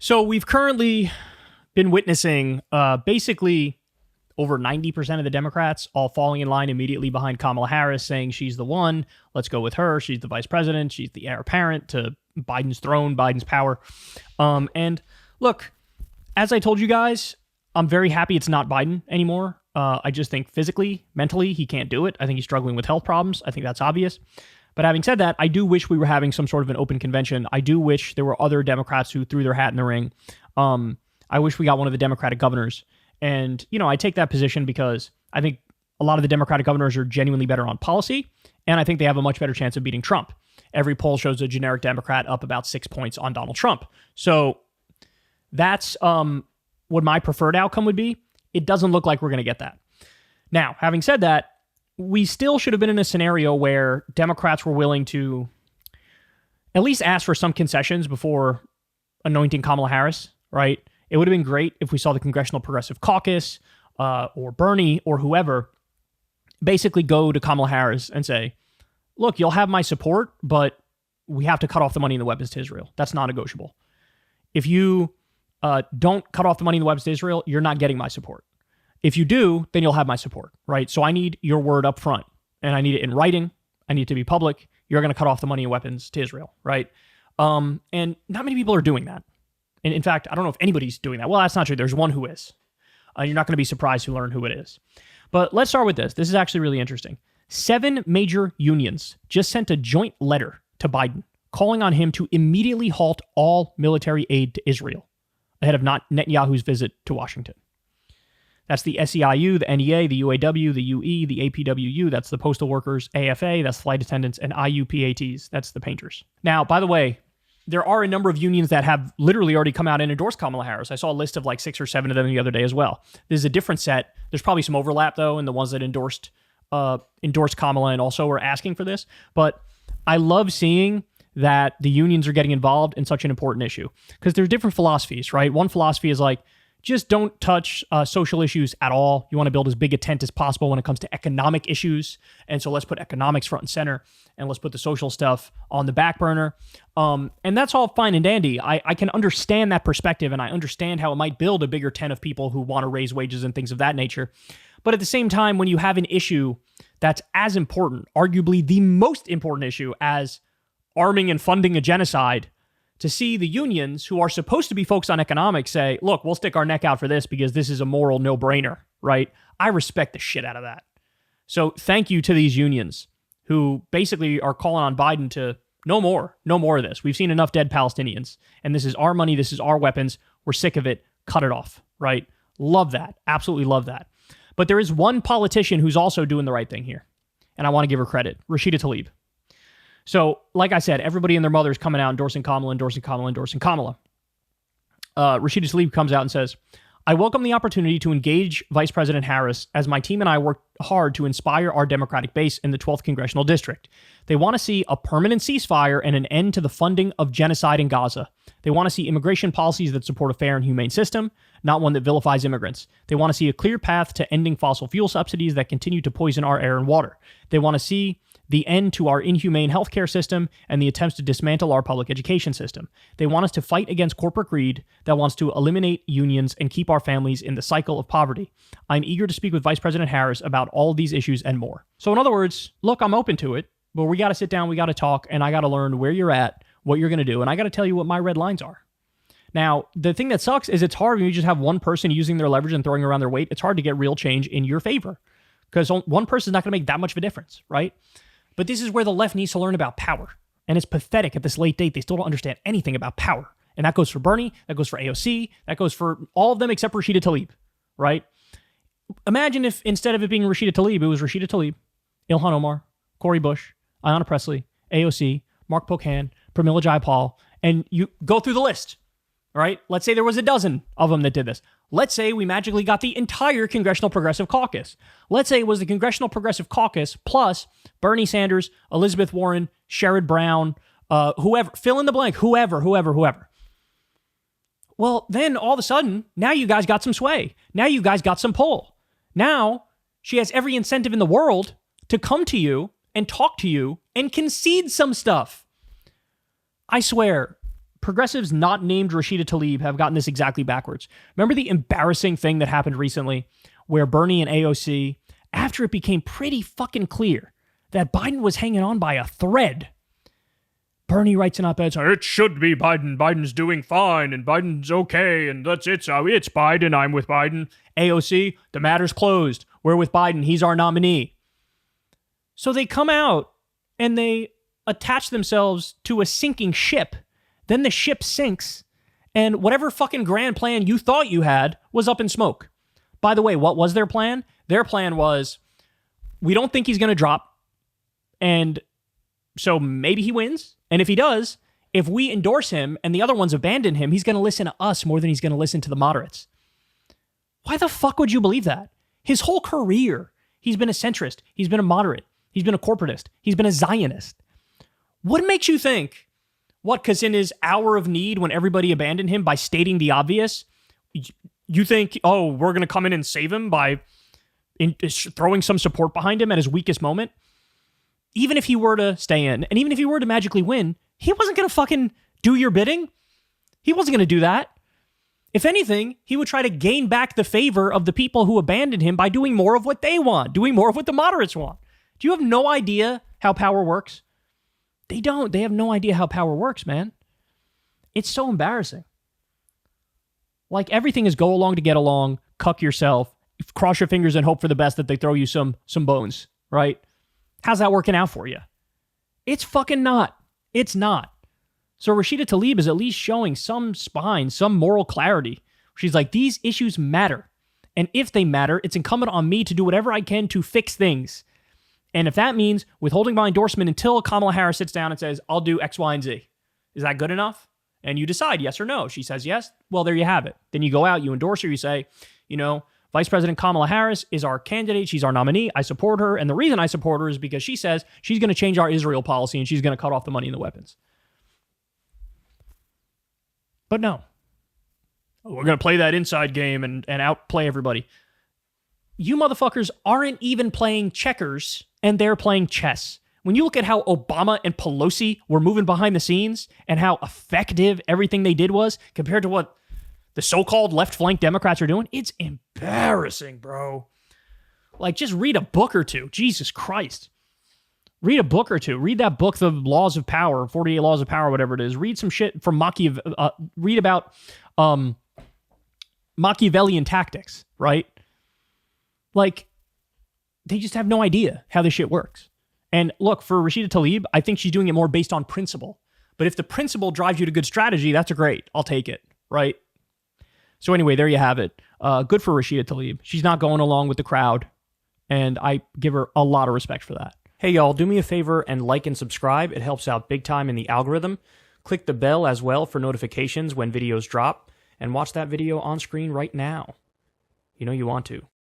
So we've currently been witnessing basically over 90% of the Democrats all falling in line immediately behind Kamala Harris, saying she's the one. Let's go with her. She's the vice president. She's the heir apparent to Biden's throne, Biden's power. And look, as I told you guys, I'm very happy it's not Biden anymore. I just think physically, mentally, he can't do it. I think he's struggling with health problems. I think that's obvious. But having said that, I do wish we were having some sort of an open convention. I do wish there were other Democrats who threw their hat in the ring. I wish we got one of the Democratic governors. And, you know, I take that position because I think a lot of the Democratic governors are genuinely better on policy, and I think they have a much better chance of beating Trump. Every poll shows a generic Democrat up about 6 points on Donald Trump. So that's what my preferred outcome would be. It doesn't look like we're going to get that. Now, having said that, we still should have been in a scenario where Democrats were willing to at least ask for some concessions before anointing Kamala Harris, right? It would have been great if we saw the Congressional Progressive Caucus or Bernie or whoever basically go to Kamala Harris and say, look, you'll have my support, but we have to cut off the money and the weapons to Israel. That's non-negotiable. If you don't cut off the money and the weapons to Israel, you're not getting my support. If you do, then you'll have my support, right? So I need your word up front, and I need it in writing. I need it to be public. You're going to cut off the money and weapons to Israel, right? And not many people are doing that. And in fact, I don't know if anybody's doing that. Well, that's not true. There's one who is. You're not going to be surprised to learn who it is. But let's start with this. This is actually really interesting. 7 major unions just sent a joint letter to Biden calling on him to immediately halt all military aid to Israel ahead of Netanyahu's visit to Washington. That's the SEIU, the NEA, the UAW, the UE, the APWU. That's the postal workers, AFA. That's flight attendants, and IUPATs. That's the painters. Now, by the way, there are a number of unions that have literally already come out and endorsed Kamala Harris. I saw a list of like 6 or 7 of them the other day as well. This is a different set. There's probably some overlap, though, in the ones that endorsed Kamala and also were asking for this. But I love seeing that the unions are getting involved in such an important issue because there's different philosophies, right? One philosophy is like, just don't touch social issues at all. You want to build as big a tent as possible when it comes to economic issues. And so let's put economics front and center and let's put the social stuff on the back burner. And that's all fine and dandy. I can understand that perspective, and I understand how it might build a bigger tent of people who want to raise wages and things of that nature. But at the same time, when you have an issue that's as important, arguably the most important issue as arming and funding a genocide, to see the unions who are supposed to be focused on economics say, look, we'll stick our neck out for this because this is a moral no-brainer, right? I respect the shit out of that. So thank you to these unions who basically are calling on Biden to no more of this. We've seen enough dead Palestinians, and this is our money. This is our weapons. We're sick of it. Cut it off, right? Love that. Absolutely love that. But there is one politician who's also doing the right thing here, and I want to give her credit, Rashida Tlaib. So, like I said, everybody and their mother is coming out endorsing Kamala. Rashida Tlaib comes out and says, I welcome the opportunity to engage Vice President Harris as my team and I work hard to inspire our Democratic base in the 12th Congressional District. They want to see a permanent ceasefire and an end to the funding of genocide in Gaza. They want to see immigration policies that support a fair and humane system, not one that vilifies immigrants. They want to see a clear path to ending fossil fuel subsidies that continue to poison our air and water. They want to see the end to our inhumane healthcare system and the attempts to dismantle our public education system. They want us to fight against corporate greed that wants to eliminate unions and keep our families in the cycle of poverty. I'm eager to speak with Vice President Harris about all of these issues and more. So in other words, look, I'm open to it, but we got to sit down, we got to talk, and I got to learn where you're at, what you're going to do, and I got to tell you what my red lines are. Now, the thing that sucks is it's hard when you just have one person using their leverage and throwing around their weight. It's hard to get real change in your favor because one person is not going to make that much of a difference, right? But this is where the left needs to learn about power. And it's pathetic at this late date. They still don't understand anything about power. And that goes for Bernie, that goes for AOC, that goes for all of them except Rashida Tlaib, right? Imagine if instead of it being Rashida Tlaib, it was Rashida Tlaib, Ilhan Omar, Cori Bush, Ayanna Pressley, AOC, Mark Pocan, Pramila Jayapal, and you go through the list, right? Let's say there was a dozen of them that did this. Let's say we magically got the entire Congressional Progressive Caucus. Let's say it was the Congressional Progressive Caucus plus Bernie Sanders, Elizabeth Warren, Sherrod Brown, whoever, fill in the blank, whoever. Well, then all of a sudden, now you guys got some sway. Now you guys got some pull. Now she has every incentive in the world to come to you and talk to you and concede some stuff. I swear, progressives not named Rashida Tlaib have gotten this exactly backwards. Remember the embarrassing thing that happened recently where Bernie and AOC, after it became pretty fucking clear that Biden was hanging on by a thread, Bernie writes an op-ed saying, it should be Biden. Biden's doing fine, and Biden's okay, and that's it. So it's Biden. I'm with Biden. AOC, the matter's closed. We're with Biden. He's our nominee. So they come out and they attach themselves to a sinking ship. Then the ship sinks, and whatever fucking grand plan you thought you had was up in smoke. By the way, what was their plan? Their plan was, we don't think he's going to drop, and so maybe he wins. And if he does, if we endorse him and the other ones abandon him, he's going to listen to us more than he's going to listen to the moderates. Why the fuck would you believe that? His whole career, he's been a centrist. He's been a moderate. He's been a corporatist. He's been a Zionist. What makes you think, what, because in his hour of need when everybody abandoned him by stating the obvious, you think, oh, we're going to come in and save him by throwing some support behind him at his weakest moment? Even if he were to stay in, and even if he were to magically win, he wasn't going to fucking do your bidding. He wasn't going to do that. If anything, he would try to gain back the favor of the people who abandoned him by doing more of what they want, doing more of what the moderates want. Do you have no idea how power works? They don't. They have no idea how power works, man. It's so embarrassing. Like, everything is go along to get along, cuck yourself, cross your fingers and hope for the best that they throw you some bones, right? How's that working out for you? It's fucking not. It's not. So Rashida Tlaib is at least showing some spine, some moral clarity. She's like, these issues matter. And if they matter, it's incumbent on me to do whatever I can to fix things. And if that means withholding my endorsement until Kamala Harris sits down and says, I'll do X, Y, and Z. Is that good enough? And you decide yes or no. She says yes. Well, there you have it. Then you go out, you endorse her, you say, Vice President Kamala Harris is our candidate. She's our nominee. I support her. And the reason I support her is because she says she's going to change our Israel policy and she's going to cut off the money and the weapons. But no. We're going to play that inside game and outplay everybody. You motherfuckers aren't even playing checkers and they're playing chess. When you look at how Obama and Pelosi were moving behind the scenes and how effective everything they did was compared to what the so-called left-flank Democrats are doing, it's embarrassing, bro. Like, just read a book or two. Jesus Christ. Read a book or two. Read that book, The Laws of Power, 48 Laws of Power, whatever it is. Read some shit from read about Machiavellian tactics, right? Like, they just have no idea how this shit works. And look, for Rashida Tlaib, I think she's doing it more based on principle. But if the principle drives you to good strategy, that's great. I'll take it, right? So anyway, there you have it. Good for Rashida Tlaib. She's not going along with the crowd, and I give her a lot of respect for that. Hey, y'all, do me a favor and like and subscribe. It helps out big time in the algorithm. Click the bell as well for notifications when videos drop, and watch that video on screen right now. You know you want to.